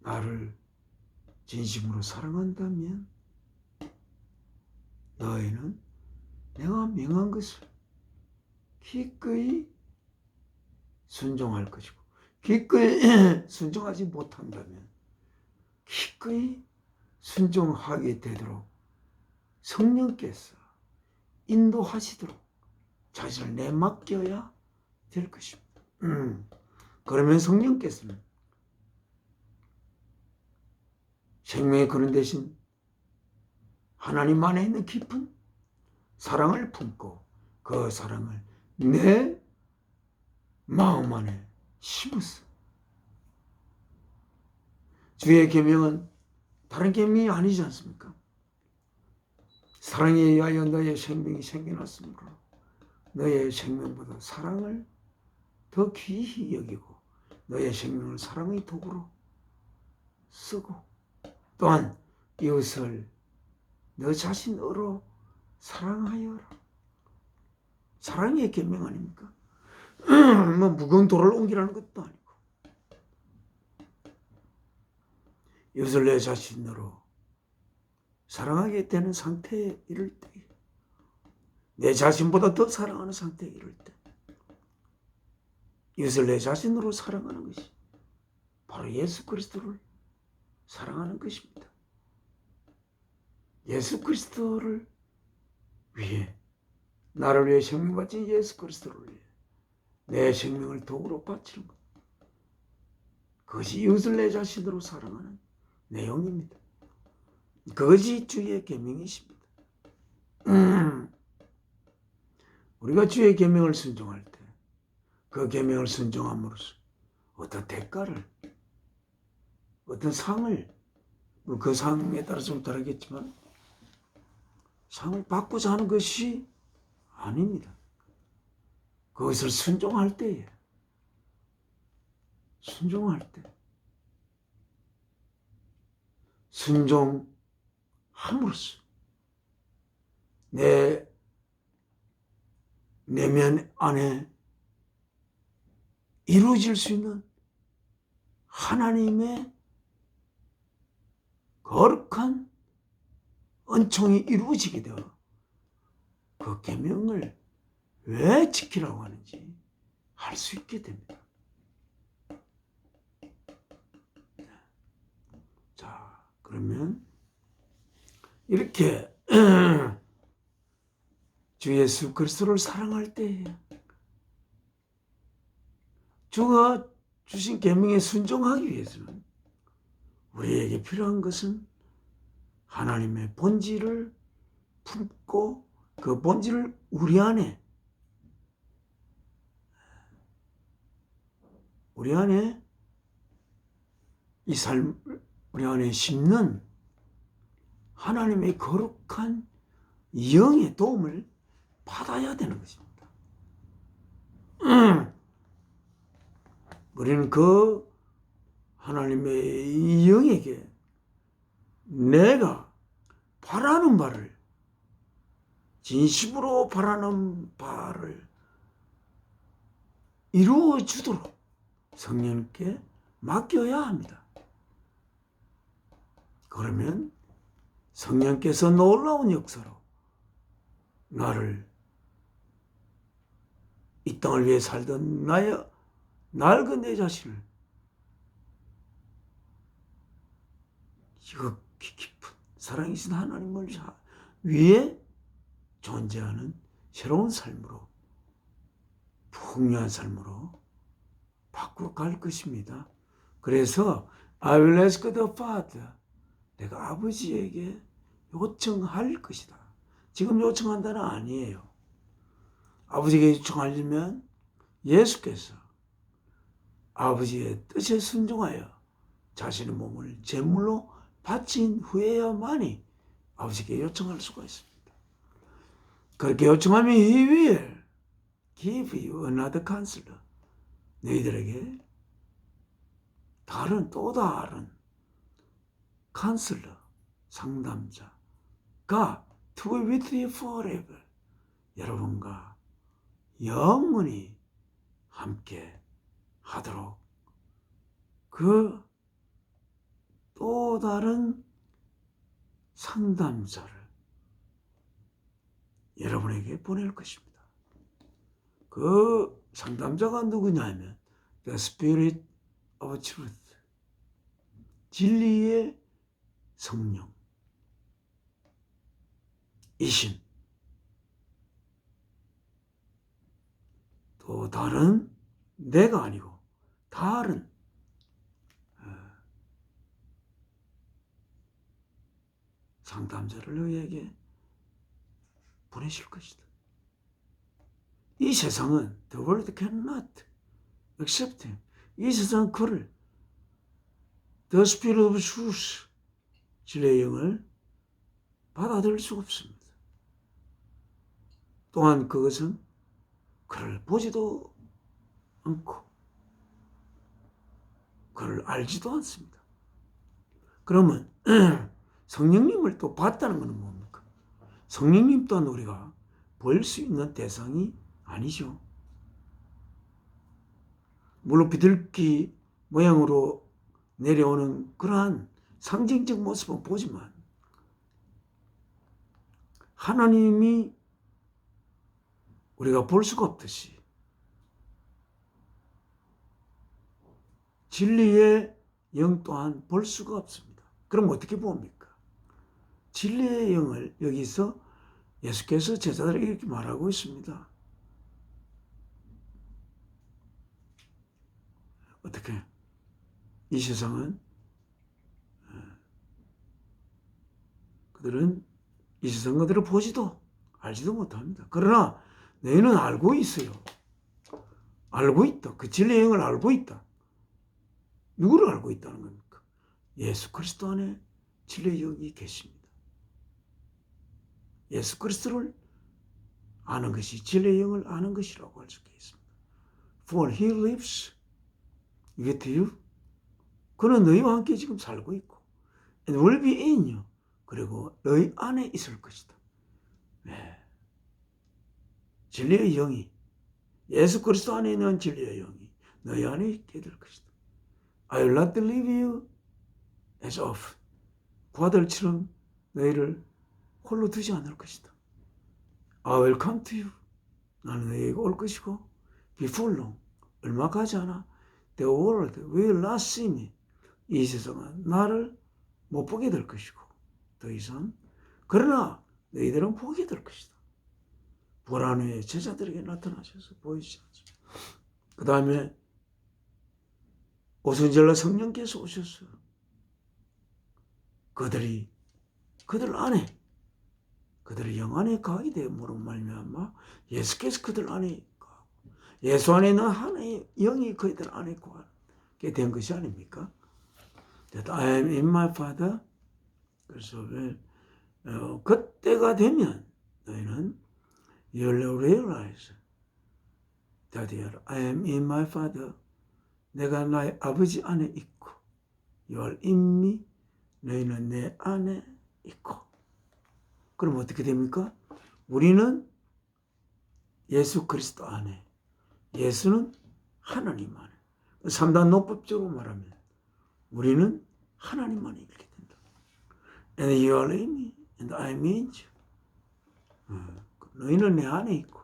나를 진심으로 사랑한다면 너희는 내가 명한 것을 기꺼이 순종할 것이고, 기꺼이 순종하지 못한다면 기꺼이 순종하게 되도록 성령께서 인도하시도록 자신을 내맡겨야 될 것입니다. 그러면 성령께서는 생명의 근원 대신 하나님 안에 있는 깊은 사랑을 품고 그 사랑을 내 마음 안에 심었어. 주의 계명은 다른 계명이 아니지 않습니까? 사랑에 의하여 너의 생명이 생겨났으므로 너의 생명보다 사랑을 더 귀히 여기고 너의 생명을 사랑의 도구로 쓰고 또한 이웃을 너 자신으로 사랑하여라. 사랑의 계명 아닙니까? 뭐 무거운 돌을 옮기라는 것도 아니고 이웃을 내 자신으로 사랑하게 되는 상태에 이를 때, 내 자신보다 더 사랑하는 상태에 이를 때 이웃을 내 자신으로 사랑하는 것이 바로 예수 그리스도를 사랑하는 것입니다. 예수 그리스도를 위해, 나를 위해 생명 바친 예수 그리스도를 위해 내 생명을 도구로 바치는 것, 그것이 이웃을 내 자신으로 사랑하는 내용입니다. 그것이 주의 계명이십니다. 우리가 주의 계명을 순종할 때 그 계명을 순종함으로써 어떤 대가를, 어떤 상을, 그 상에 따라 좀 다르겠지만 상을 받고자 하는 것이 아닙니다. 그것을 순종할 때에, 순종할 때, 순종함으로써 내 내면 안에 이루어질 수 있는 하나님의 거룩한 은총이 이루어지게 되어 그 계명을 왜 지키라고 하는지 알 수 있게 됩니다. 자, 그러면 이렇게 주 예수 그리스도를 사랑할 때 주가 주신 계명에 순종하기 위해서는 우리에게 필요한 것은 하나님의 본질을 품고 그 본질을 우리 안에 이 삶, 우리 안에 심는 하나님의 거룩한 영의 도움을 받아야 되는 것입니다. 우리는 그 하나님의 영에게 내가 바라는 바를, 진심으로 바라는 바를 이루어 주도록 성령께 맡겨야 합니다. 그러면 성령께서 놀라운 역사로 나를, 이 땅을 위해 살던 나의 낡은 내 자신을 지극히 깊은 사랑이신 하나님을 위해 존재하는 새로운 삶으로, 풍요한 삶으로 바꿔갈 것입니다. 그래서 I will ask the Father, 내가 아버지에게 요청할 것이다. 지금 요청한다는 아니에요. 아버지에게 요청하려면 예수께서 아버지의 뜻에 순종하여 자신의 몸을 제물로 바친 후에야만이 아버지께 요청할 수가 있습니다. 그렇게 요청하면 He will give you another counselor, 너희들에게 또 다른 카운슬러, 상담자가 to be with you forever, 여러분과 영원히 함께 하도록 그 또 다른 상담자를 여러분에게 보낼 것입니다. 그 상담자가 누구냐면 The Spirit of Truth, 진리의 성령 이신, 또 다른, 내가 아니고 다른 상담자를 너희에게 보내실 것이다. 이 세상은 the world cannot accept him. 이 세상은 그를 the spirit of truth, 진리의 영을 받아들일 수가 없습니다. 또한 그것은 그를 보지도 않고 그를 알지도 않습니다. 그러면 성령님을 또 봤다는 것은 뭡니까? 성령님 또한 우리가 볼 수 있는 대상이 아니죠. 물론 비둘기 모양으로 내려오는 그러한 상징적 모습은 보지만 하나님이 우리가 볼 수가 없듯이 진리의 영 또한 볼 수가 없습니다. 그럼 어떻게 봅니까? 진리의 영을 여기서 예수께서 제자들에게 이렇게 말하고 있습니다. 어떻게? 이 세상은 그들은 이 세상 것들을 보지도 알지도 못합니다. 그러나 너희는 알고 있어요. 알고 있다. 그 진리의 영을 알고 있다. 누구를 알고 있다는 겁니까? 예수 그리스도 안에 진리의 영이 계십니다. 예수 그리스도를 아는 것이 진리의 영을 아는 것이라고 할 수 있습니다. For he lives with you. 그는 너희와 함께 지금 살고 있고 and will be in you. 그리고 너희 안에 있을 것이다. 네. 진리의 영이 예수 그리스도 안에 있는 진리의 영이 너희 안에 있게 될 것이다. I will not leave you as orphan. 부하들처럼 너희를 홀로 두지 않을 것이다. I will come to you. 나는 너희에게 올 것이고 before long. 얼마 가지 않아 the world will not see me. 이 세상은 나를 못 보게 될 것이고 더 이상 그러나 너희들은 보게 될 것이다. 보란 후에 제자들에게 나타나셔서 보이지 않습니다. 그 다음에 오순절날 성령께서 오셨어요. 그들 안에 그들의 영 안에 가게 되므로 말미암아 예수께서 그들 안에 가고 예수 안에 있는 하나의 영이 그들 안에 가게 된 것이 아닙니까? That I am in my Father. 그래서 그때가 되면 너희는 you will realize that I am in my Father. 내가 나의 아버지 안에 있고 you are in me. 너희는 내 안에 있고. 그럼 어떻게 됩니까? 우리는 예수 그리스도 안에, 예수는 하나님 안에. 3단 논법적으로 말하면 우리는 하나님 안에 있게 된다. And you are in me, and I am in you. 너희는 내 안에 있고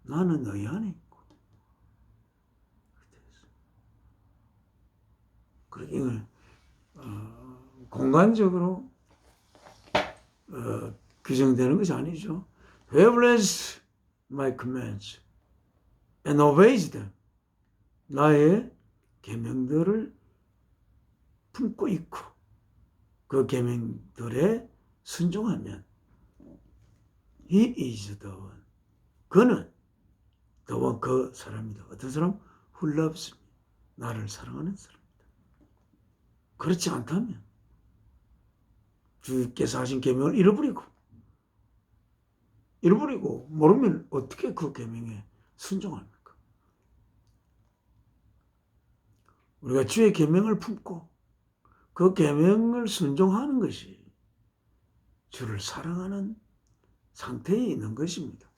나는 너희 안에 있고. 그렇게 이걸 공간적으로 규정되는 것이 아니죠. Whoever has my commands and obeys them. 나의 계명들을 품고 있고 그 계명들에 순종하면 He is the one. 그는 the one, 그 사람이다. 어떤 사람? Who loves me. 나를 사랑하는 사람이다. 그렇지 않다면 주께서 하신 계명을 잃어버리고 모르면 어떻게 그 계명에 순종합니까? 우리가 주의 계명을 품고 그 계명을 순종하는 것이 주를 사랑하는 상태에 있는 것입니다.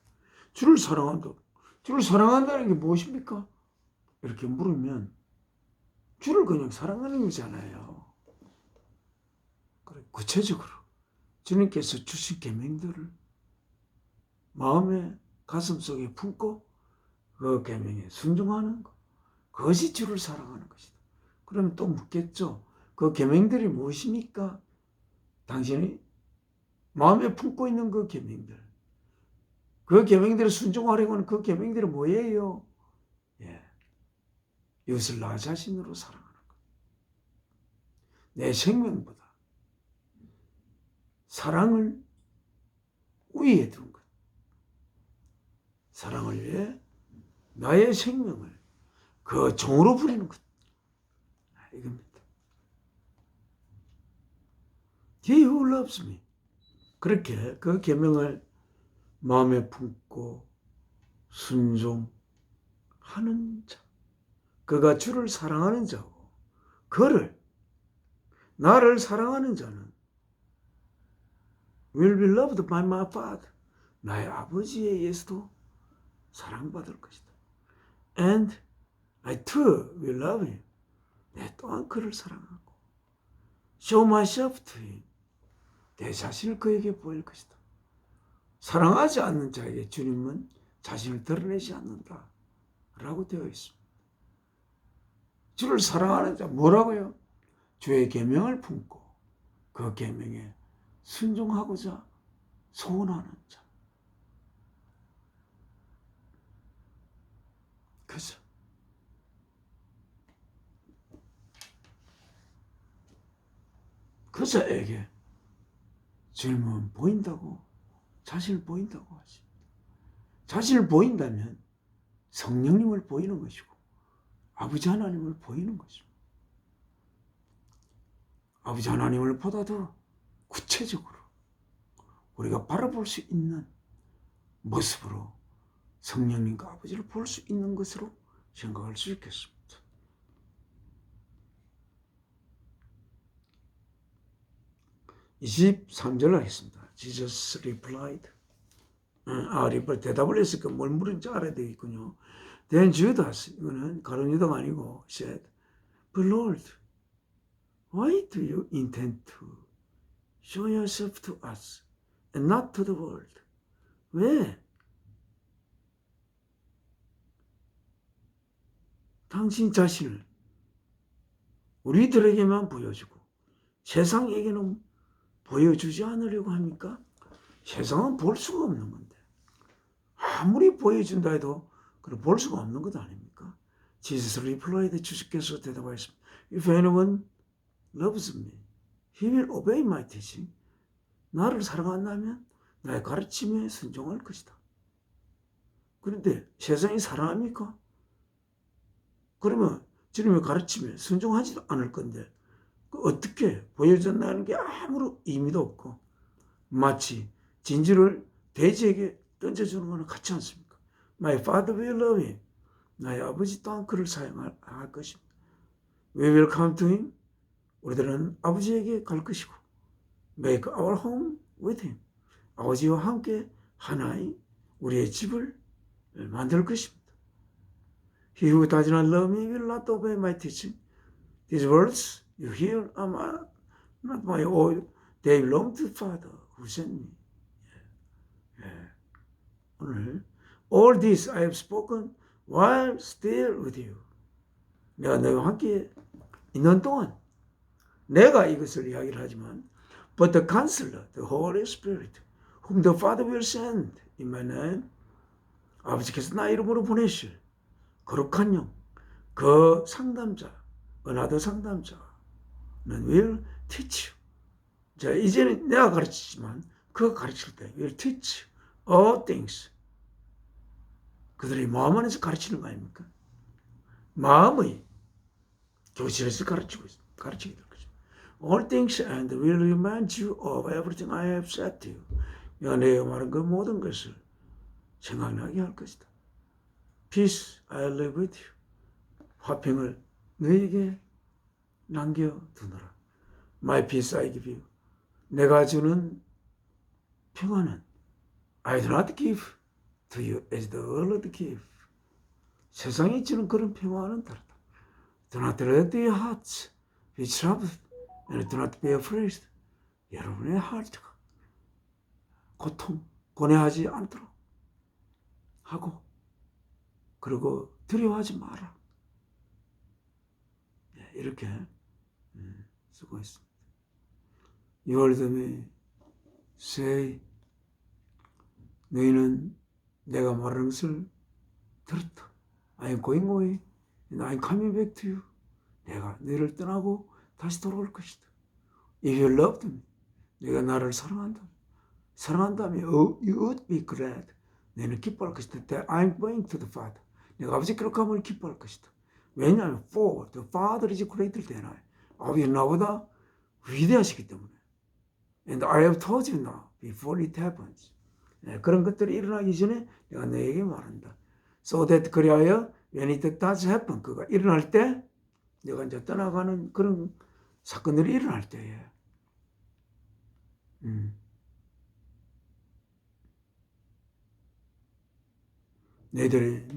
주를 사랑한다. 주를 사랑한다는 게 무엇입니까? 이렇게 물으면 주를 그냥 사랑하는 거잖아요. 구체적으로 주님께서 주신 계명들을 마음에 가슴속에 품고 그 계명에 순종하는 것. 그것이 주를 사랑하는 것이다. 그러면 또 묻겠죠. 그 계명들이 무엇입니까? 당신이 마음에 품고 있는 그 계명들. 그 계명들을 순종하려고 하는 그 계명들이 뭐예요? 이것을 나 자신으로 사랑하는 것. 내 생명보다 사랑을 우위에 두는 것. 사랑을 위해 나의 생명을 그 종으로 부리는 것. 이겁니다. He who loves me. 그렇게 그 계명을 마음에 품고 순종하는 자. 그가 주를 사랑하는 자고 나를 사랑하는 자는 will be loved by my Father. 나의 아버지의 예수도 사랑받을 것이다. And I too will love him. 내 또한 그를 사랑하고 show myself to him. 내 자신을 그에게 보일 것이다. 사랑하지 않는 자에게 주님은 자신을 드러내지 않는다 라고 되어 있습니다. 주를 사랑하는 자 뭐라고요? 주의 계명을 품고 그 계명에 순종하고자 소원하는 자. 그죠? 그 자에게 주님은 보인다고, 자신을 보인다고 하십니다. 자신을 보인다면 성령님을 보이는 것이고 아버지 하나님을 보이는 것입니다. 아버지 하나님을 보다 더 구체적으로 우리가 바라볼 수 있는 모습으로 성령님과 아버지를 볼 수 있는 것으로 생각할 수 있겠습니다. 23절 하겠습니다. Jesus replied. 대답을 했으니까 뭘 물은지 알아야 되겠군요. Then Judas, 이거는 가룟 유다가 아니고, said, But Lord, why do you intend to show yourself to us and not to the world? 왜? 당신 자신을 우리들에게만 보여주고 세상에게는 보여주지 않으려고 합니까? 세상은 볼 수가 없는 건데 아무리 보여준다 해도 그걸 볼 수가 없는 것 아닙니까? Jesus replied, 주께서 대답하였습니다. If anyone loves me, he will obey my teaching. 나를 사랑한다면 나의 가르침에 순종할 것이다. 그런데 세상이 사랑합니까? 그러면 주님의 가르침에 순종하지도 않을 건데 어떻게 보여준다는 게 아무런 의미도 없고 마치 진주를 돼지에게 던져주는 거나 같지 않습니까? My father will love him. 나의 아버지 또한 그를 사용할 것입니다. We will come to him. 우리들은 아버지에게 갈 것이고 make our home with him. 아버지와 함께 하나의 우리의 집을 만들 것입니다. He who does not love me will not obey my teaching. These words you hear are not my own. They belong to the Father who sent me. 오늘 All this I have spoken while still with you. 내가 너희와 함께 있는 동안 내가 이것을 이야기를 하지만 But the Counselor, the Holy Spirit, whom the Father will send in my name, 아버지께서 나 이름으로 보내실 거룩한 영, 그 상담자, 은하도 상담자는 will teach you. 자, 이제는 내가 가르치지만 그가 가르칠 때 will teach all things. 그들의 마음 안에서 가르치는 거 아닙니까? 마음의 교실에서 가르치게 될 거죠. All things and will remind you of everything I have said to you. 내가 내가 말한 그 모든 것을 생각나게 할 것이다. Peace I live with you. 화평을 너에게 남겨두노라. My peace I give you. 내가 주는 평안은 I do not give to you as the world give. 세상이 주는 그런 평안은 다르다. Do not let your hearts be troubled and do not be afraid. 여러분의 하트가 고통, 고뇌하지 않도록 하고 그리고 두려워하지 마라. 이렇게 쓰고 있습니다. You heard me say, 너희는 내가 말하는 것을 들었다. I am going away and I am coming back to you. 내가 너희를 떠나고 다시 돌아올 것이다. If you loved me, 내가 나를 사랑한다면 you would be glad. 너희는 기뻐할 것이다. That I am going to the Father. 내가 아버지께로 가면 기뻐할 것이다. 왜냐하면 for the Father is greater than I. 아버지 나보다 위대하시기 때문에. And I have told you now before it happens. 그런 것들이 일어나기 전에 내가 너에게 말한다. So that 그리하여 when it does happen, 그가 일어날 때 내가 이제 떠나가는 그런 사건들이 일어날 때에 너희들이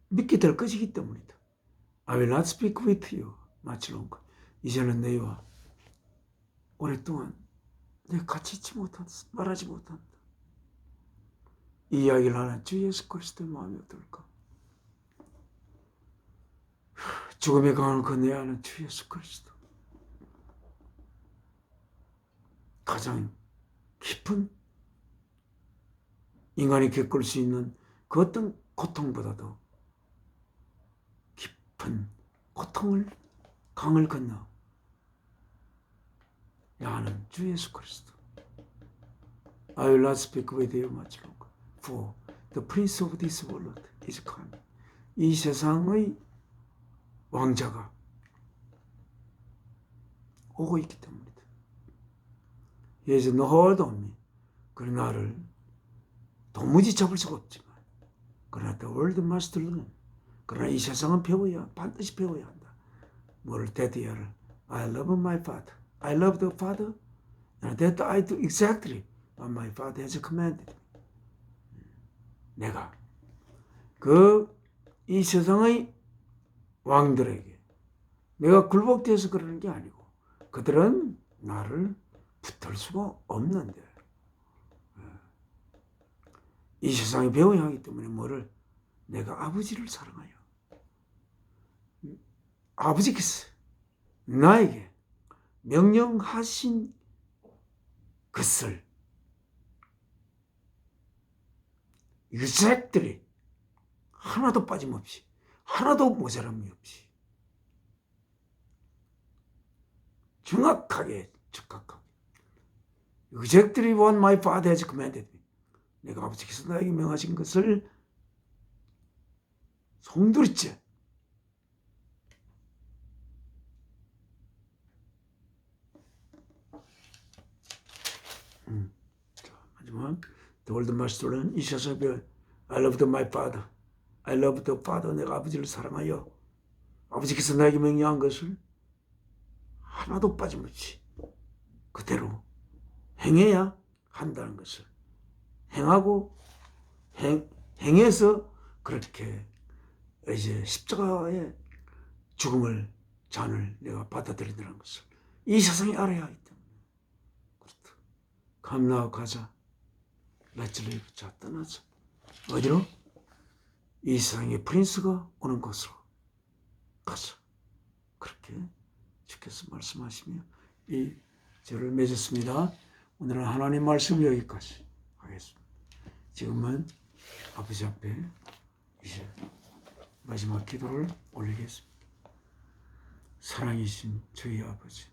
믿게 될 것이기 때문이다. I will not speak with you much longer. 이제는 너희와 오랫동안 내가 같이 있지 못한다. 말하지 못한다. 이 이야기를 하는 주 예수 그리스도의 마음이 어떨까? 죽음에 강한 그 내 안은 주 예수 그리스도. 가장 깊은 인간이 겪을 수 있는 그 어떤 고통보다도 깊은 고통을 강을 건너 나는 주 예수 그리스도. I will not speak with you much longer, for the prince of this world is coming. 이 세상의 왕자가 오고 있기 때문이다. He has no hold on me. 그러나 나를 도무지 잡을 수가 없지만, 그러나 the world must learn. 그러나 이 세상은 반드시 배워야 한다. 뭐를 대드야를 I love my father. I love the father. And that I do exactly what my father has commanded. 내가 이 세상의 왕들에게 내가 굴복되어서 그러는 게 아니고 그들은 나를 붙들 수가 없는데 이 세상이 배워야 하기 때문에 뭐를 내가 아버지를 사랑하여 아버지께서 나에게 명령하신 것을 유색들이 하나도 빠짐없이 하나도 모자람이 없이 정확하게 적합하게 exactly what my father has commanded me. 내가 아버지께서 나에게 명하신 것을 송두리째 하지만 the old master는 이 세상에 I loved my father. I loved the father. 내가 아버지를 사랑하여 아버지께서 나에게 명령한 것을 하나도 빠짐없이 그대로 행해야 한다는 것을 행하고 행해서 그렇게 이제 십자가의 죽음을 잔을 내가 받아들인다는 것을 이 세상이 알아야 하기 때문에 그렇다. Come now, 가자. Let's leave. 자, 떠나자. 어디로? 이 세상의 프린스가 오는 곳으로 가자. 그렇게 주께서 말씀하시며 이 절을 맺었습니다. 오늘은 하나님 말씀 여기까지 하겠습니다. 지금은 아버지 앞에 이제 마지막 기도를 올리겠습니다. 사랑이신 저희 아버지,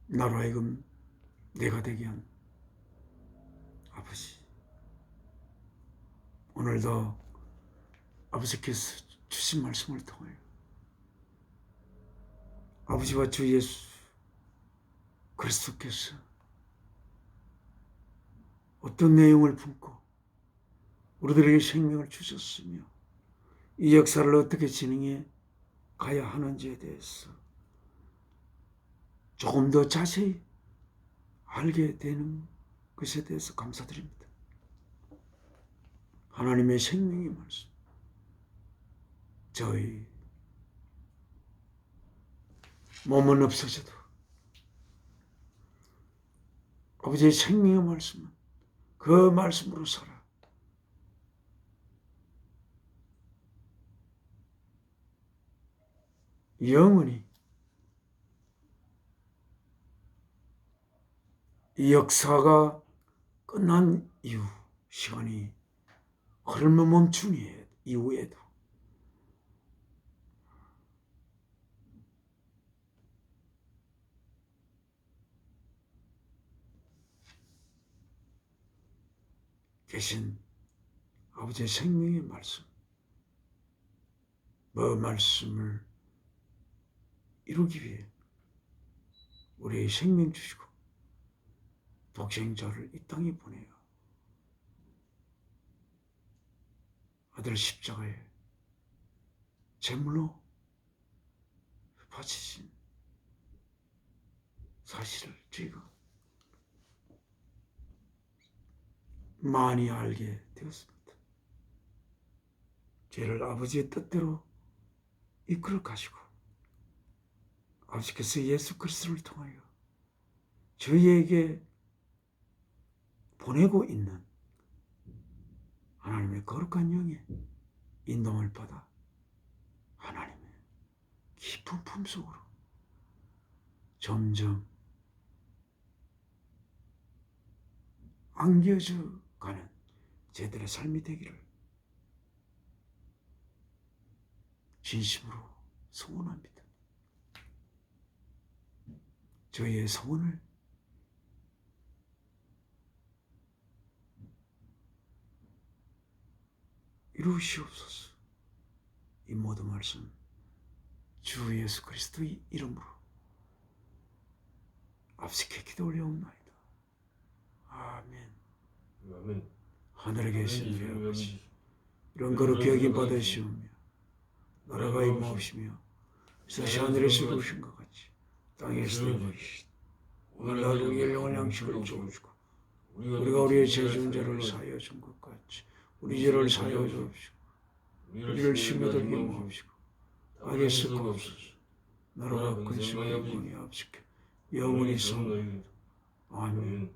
나로 하여금 내가 되게 한 아버지, 오늘도 아버지께서 주신 말씀을 통하여 아버지와 주 예수 그리스도께서 어떤 내용을 품고 우리들에게 생명을 주셨으며 이 역사를 어떻게 진행해 가야 하는지에 대해서 조금 더 자세히 알게 되는 것에 대해서 감사드립니다. 하나님의 생명의 말씀, 저희 몸은 없어져도 아버지의 생명의 말씀은 그 말씀으로 살아 영원히 이 역사가 끝난 이후 시간이 흐름을 멈춘 이후에도 계신 아버지의 생명의 말씀, 그 말씀을 이루기 위해 우리의 생명 주시고 독생자를 이 땅에 보내요. 아들 십자가에 제물로 바치신 사실을 저희가 많이 알게 되었습니다. 죄를 아버지의 뜻대로 이끌어 가시고 아버지께서 예수 그리스도를 통하여 저희에게 보내고 있는 하나님의 거룩한 영의 인도를 받아 하나님의 깊은 품속으로 점점 안겨져 가는 제들의 삶이 되기를 진심으로 소원합니다. 저희의 소원을 이루시옵소서. 이 모든 말씀 주 예수 그리스도의 이름으로 앞서게 기도 올려옵나이다. 아멘. 아멘. 하늘에 계신 주의 아버지, 이런 거룩히 여김 받으시오며 나라가 임하옵시며 뜻이 하늘에서 이루어진 것 같이 땅에서도 이루어지시다. 오늘날 우리의 영원한 양식을 주옵시고 우리가 우리의 죄 지은 자를 사하여 준 것 같이 우리 죄를 사하여 주옵시고 우리를 시험에 들게 마옵시고 악에서 구하옵소서. 나라가 근심과 영광이 앞서게 영원히 사옵나이다. 아멘.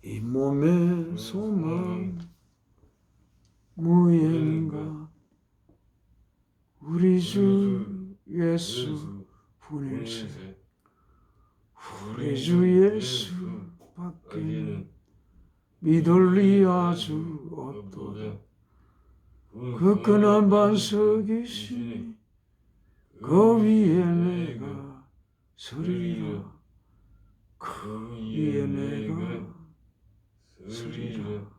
이 몸의 소망 무언가 우리 주 예수 분일세. 우리 주 예수 밖에는 믿을 리 아주 없도다. 그 끈한 반석이시니 그 위에 내가 서리라. 그 위에 내가 서리라.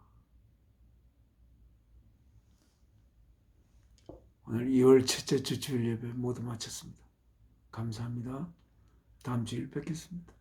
오늘 2월 첫째 주 주일 예배 모두 마쳤습니다. 감사합니다. 다음 주일 뵙겠습니다.